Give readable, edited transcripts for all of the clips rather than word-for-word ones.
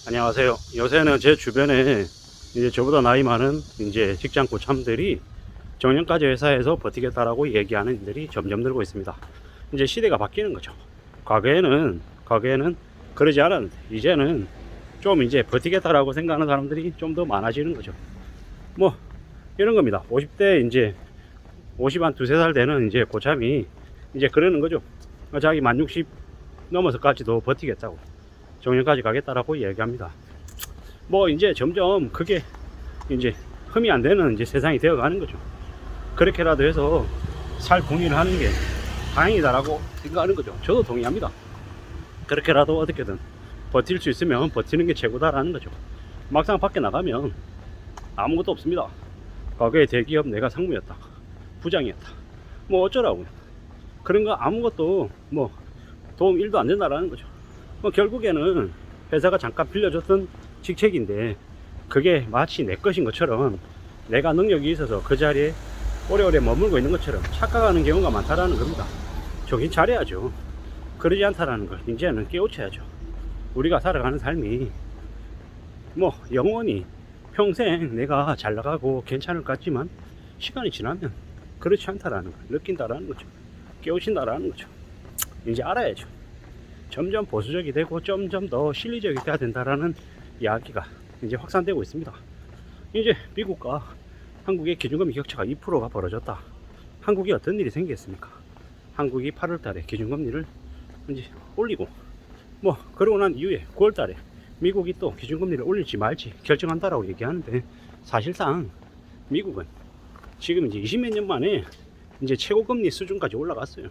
안녕하세요. 요새는 제 주변에 이제 저보다 나이 많은 이제 직장 고참들이 정년까지 회사에서 버티겠다라고 얘기하는 일들이 점점 늘고 있습니다. 이제 시대가 바뀌는 거죠. 과거에는 그러지 않았는데 이제는 좀 이제 버티겠다라고 생각하는 사람들이 좀 더 많아지는 거죠. 뭐 이런 겁니다. 50대 이제 50 한 두세 살 되는 이제 고참이 이제 그러는 거죠. 자기 만 60 넘어서까지도 버티겠다고, 정년까지 가겠다라고 얘기합니다. 뭐 이제 점점 그게 이제 흠이 안 되는 이제 세상이 되어 가는 거죠. 그렇게라도 해서 살 공의를 하는 게 다행이다라고 생각하는 거죠. 저도 동의합니다. 그렇게라도 어떻게든 버틸 수 있으면 버티는 게 최고다라는 거죠. 막상 밖에 나가면 아무것도 없습니다. 과거에 대기업 내가 상무였다, 부장이었다, 뭐 어쩌라고, 그런 거 아무것도 뭐 도움 1도 안 된다라는 거죠. 뭐 결국에는 회사가 잠깐 빌려줬던 직책인데 그게 마치 내 것인 것처럼, 내가 능력이 있어서 그 자리에 오래오래 머물고 있는 것처럼 착각하는 경우가 많다라는 겁니다. 정신 차려야죠. 그러지 않다라는 걸 이제는 깨우쳐야죠. 우리가 살아가는 삶이 뭐 영원히 평생 내가 잘 나가고 괜찮을 것 같지만 시간이 지나면 그렇지 않다라는 걸 느낀다라는 거죠. 깨우친다라는 거죠. 이제 알아야죠. 점점 보수적이 되고 점점 더 실리적이 돼야 된다라는 이야기가 이제 확산되고 있습니다. 이제 미국과 한국의 기준금리 격차가 2%가 벌어졌다. 한국이 어떤 일이 생기겠습니까? 한국이 8월 달에 기준금리를 이제 올리고, 뭐 그러고 난 이후에 9월 달에 미국이 또 기준금리를 올릴지 말지 결정한다라고 얘기하는데, 사실상 미국은 지금 이제 20몇 년 만에 이제 최고금리 수준까지 올라갔어요.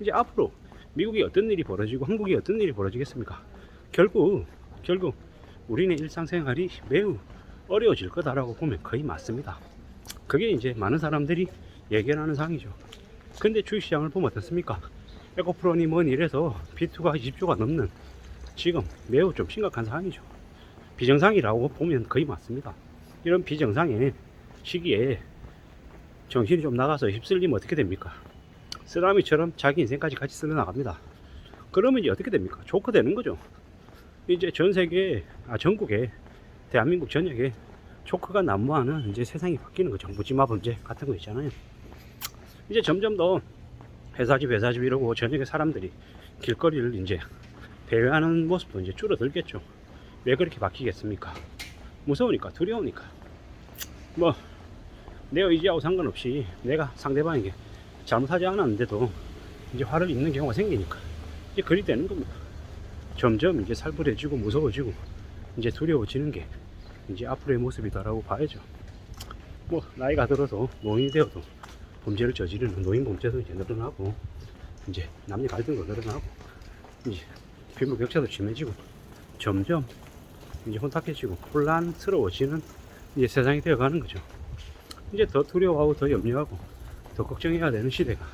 이제 앞으로 미국이 어떤 일이 벌어지고 한국이 어떤 일이 벌어지겠습니까? 결국 우리네 일상생활이 매우 어려워질 거다라고 보면 거의 맞습니다. 그게 이제 많은 사람들이 예견하는 상황이죠. 근데 주식시장을 보면 어떻습니까? 에코프로니 뭐니 이래서 B2가 20조가 넘는 지금 매우 좀 심각한 상황이죠. 비정상이라고 보면 거의 맞습니다. 이런 비정상의 시기에 정신이 좀 나가서 휩쓸리면 어떻게 됩니까? 쓰라미처럼 자기 인생까지 같이 쓸려 나갑니다. 그러면 이제 어떻게 됩니까? 조커 되는 거죠. 이제 전 세계, 전국에, 대한민국 전역에 조커가 난무하는 이제 세상이 바뀌는 거죠. 묻지마 범죄 같은 거 있잖아요. 이제 점점 더 회사집 이러고 저녁에 사람들이 길거리를 이제 대회하는 모습도 이제 줄어들겠죠. 왜 그렇게 바뀌겠습니까? 무서우니까, 두려우니까. 뭐 내 의지하고 상관없이 내가 상대방에게 잘못하지 않았는데도 이제 화를 입는 경우가 생기니까 이제 그리 되는 겁니다. 점점 이제 살벌해지고 무서워지고 이제 두려워지는 게 이제 앞으로의 모습이다라고 봐야죠. 뭐 나이가 들어서 노인이 되어도 범죄를 저지르는 노인 범죄도 이제 늘어나고, 이제 남녀 갈등도 늘어나고, 이제 피부 격차도 심해지고 점점 이제 혼탁해지고 혼란스러워지는 이제 세상이 되어가는 거죠. 이제 더 두려워하고 더 염려하고 더 걱정해야 되는 시대가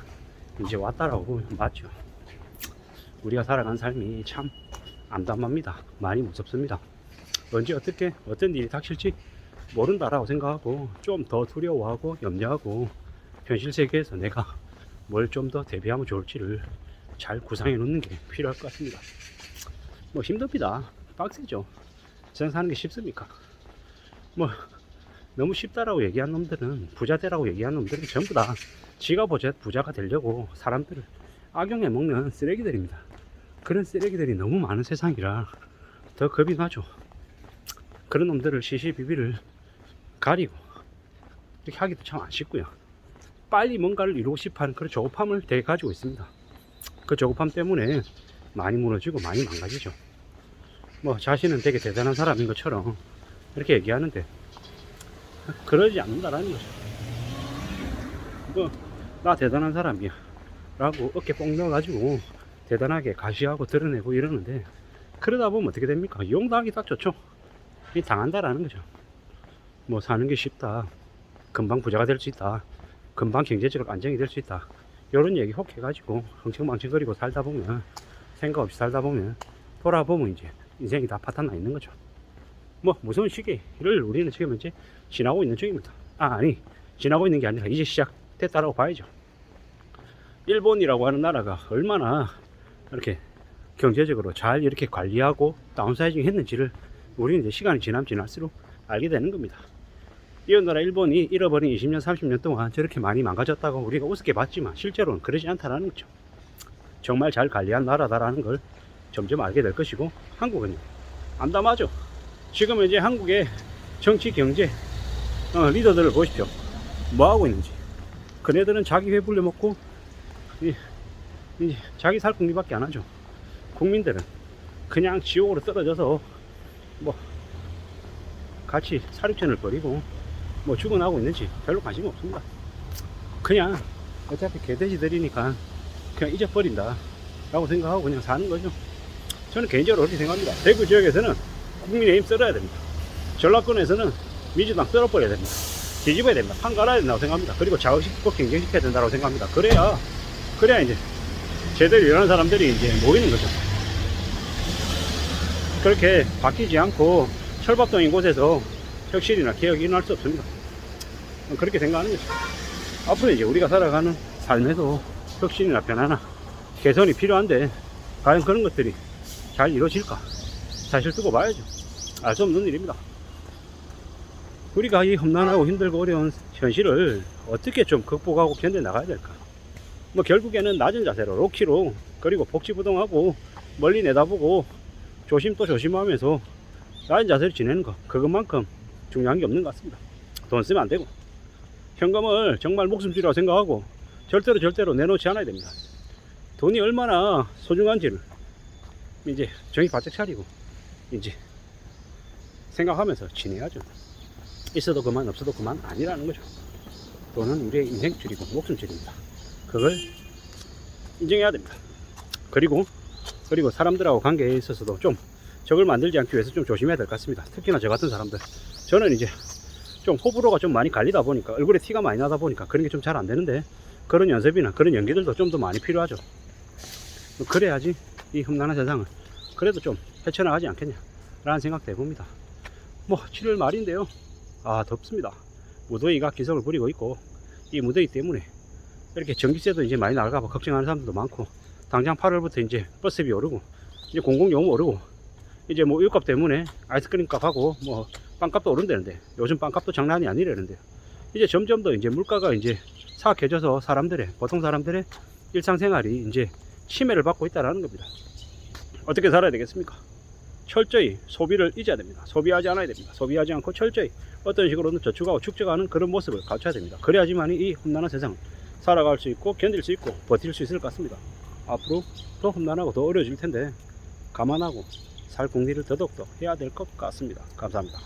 이제 왔다라고 보면 맞죠. 우리가 살아가는 삶이 참 암담합니다. 많이 무섭습니다. 언제 어떻게 어떤 일이 닥칠지 모른다라고 생각하고 좀 더 두려워하고 염려하고 현실 세계에서 내가 뭘 좀 더 대비하면 좋을지를 잘 구상해 놓는 게 필요할 것 같습니다. 뭐 힘듭니다. 빡세죠. 세상 사는 게 쉽습니까? 뭐 너무 쉽다라고 얘기한 놈들은, 부자 되라고 얘기한 놈들은 전부 다 지가 부자가 되려고 사람들을 악용해 먹는 쓰레기들입니다. 그런 쓰레기들이 너무 많은 세상이라 더 겁이 나죠. 그런 놈들을 시시비비를 가리고 이렇게 하기도 참 안 쉽고요. 빨리 뭔가를 이루고 싶어 하는 그런 조급함을 되게 가지고 있습니다. 그 조급함 때문에 많이 무너지고 많이 망가지죠. 뭐 자신은 되게 대단한 사람인 것처럼 이렇게 얘기하는데 그러지 않는다라는 거죠. 뭐 나 대단한 사람이야 라고 어깨 뽕 넣어가지고 대단하게 가시하고 드러내고 이러는데, 그러다 보면 어떻게 됩니까? 이용당하기 딱 좋죠. 이 당한다라는 거죠. 뭐 사는 게 쉽다, 금방 부자가 될 수 있다, 금방 경제적으로 안정이 될 수 있다, 이런 얘기 혹 해가지고 흥청망청거리고 살다 보면, 생각 없이 살다 보면 돌아보면 이제 인생이 다 파탄 나 있는 거죠. 뭐 무서운 시기를 우리는 지금 이제 지나고 있는 중입니다. 아니 지나고 있는 게 아니라 이제 시작됐다라고 봐야죠. 일본이라고 하는 나라가 얼마나 이렇게 경제적으로 잘 이렇게 관리하고 다운사이징 했는지를 우리는 이제 시간이 지날수록 알게 되는 겁니다. 이웃나라 일본이 잃어버린 20년 30년 동안 저렇게 많이 망가졌다고 우리가 우습게 봤지만 실제로는 그러지 않다라는 거죠. 정말 잘 관리한 나라다라는 걸 점점 알게 될 것이고, 한국은요 암담하죠. 지금 이제 한국의 정치 경제 리더들을 보십시오. 뭐 하고 있는지. 그네들은 자기 회 불려먹고 자기 살 궁리밖에 안 하죠. 국민들은 그냥 지옥으로 떨어져서 뭐 같이 사륙전을 벌이고 뭐 죽어나고 있는지 별로 관심이 없습니다. 그냥 어차피 개돼지들이니까 그냥 잊어버린다 라고 생각하고 그냥 사는 거죠. 저는 개인적으로 그렇게 생각합니다. 대구 지역에서는 국민의힘 썰어야 됩니다. 전라권에서는 민주당 썰어버려야 됩니다. 뒤집어야 됩니다. 판 갈아야 된다고 생각합니다. 그리고 자극시키고 경쟁시켜야 된다고 생각합니다. 그래야 이제 제대로 일하는 사람들이 이제 모이는 거죠. 그렇게 바뀌지 않고 철밥동인 곳에서 혁신이나 개혁이 일어날 수 없습니다. 그렇게 생각하는 거죠. 앞으로 이제 우리가 살아가는 삶에도 혁신이나 변화나 개선이 필요한데 과연 그런 것들이 잘 이루어질까? 사실 두고 봐야죠. 알 수 없는 일입니다. 우리가 이 험난하고 힘들고 어려운 현실을 어떻게 좀 극복하고 견뎌 나가야 될까? 뭐 결국에는 낮은 자세로 로키로, 그리고 복지부동하고 멀리 내다보고 조심 또 조심하면서 낮은 자세로 지내는 거, 그것만큼 중요한 게 없는 것 같습니다. 돈 쓰면 안 되고 현금을 정말 목숨줄이라고 생각하고 절대로 내놓지 않아야 됩니다. 돈이 얼마나 소중한지를 이제 정신 바짝 차리고 이제 생각하면서 지내야죠. 있어도 그만 없어도 그만 아니라는 거죠. 돈은 우리의 인생줄이고 목숨줄입니다. 그걸 인정해야 됩니다. 그리고 사람들하고 관계에 있어서도 좀 적을 만들지 않기 위해서 좀 조심해야 될 것 같습니다. 특히나 저 같은 사람들, 저는 이제 좀 호불호가 좀 많이 갈리다 보니까, 얼굴에 티가 많이 나다 보니까 그런 게 좀 잘 안 되는데, 그런 연습이나 그런 연기들도 좀 더 많이 필요하죠. 그래야지 이 험난한 세상을 그래도 좀 헤쳐나가지 않겠냐 라는 생각도 해봅니다. 뭐 7월 말인데요, 덥습니다. 무더위가 기승을 부리고 있고, 이 무더위 때문에 이렇게 전기세도 이제 많이 나갈까봐 걱정하는 사람들도 많고, 당장 8월부터 이제 버스비 오르고 이제 공공요금 오르고 이제 뭐 우유값 때문에 아이스크림 값하고 뭐 빵값도 오른다는데, 요즘 빵값도 장난이 아니라는데, 이제 점점 더 이제 물가가 이제 사악해져서 보통 사람들의 일상생활이 이제 침해를 받고 있다라는 겁니다. 어떻게 살아야 되겠습니까? 철저히 소비를 잊어야 됩니다. 소비하지 않아야 됩니다. 소비하지 않고 철저히 어떤 식으로든 저축하고 축적하는 그런 모습을 갖춰야 됩니다. 그래야지만이 이 험난한 세상을 살아갈 수 있고 견딜 수 있고 버틸 수 있을 것 같습니다. 앞으로 더 험난하고 더 어려워질 텐데 감안하고 살 궁리를 더더욱 더 해야 될 것 같습니다. 감사합니다.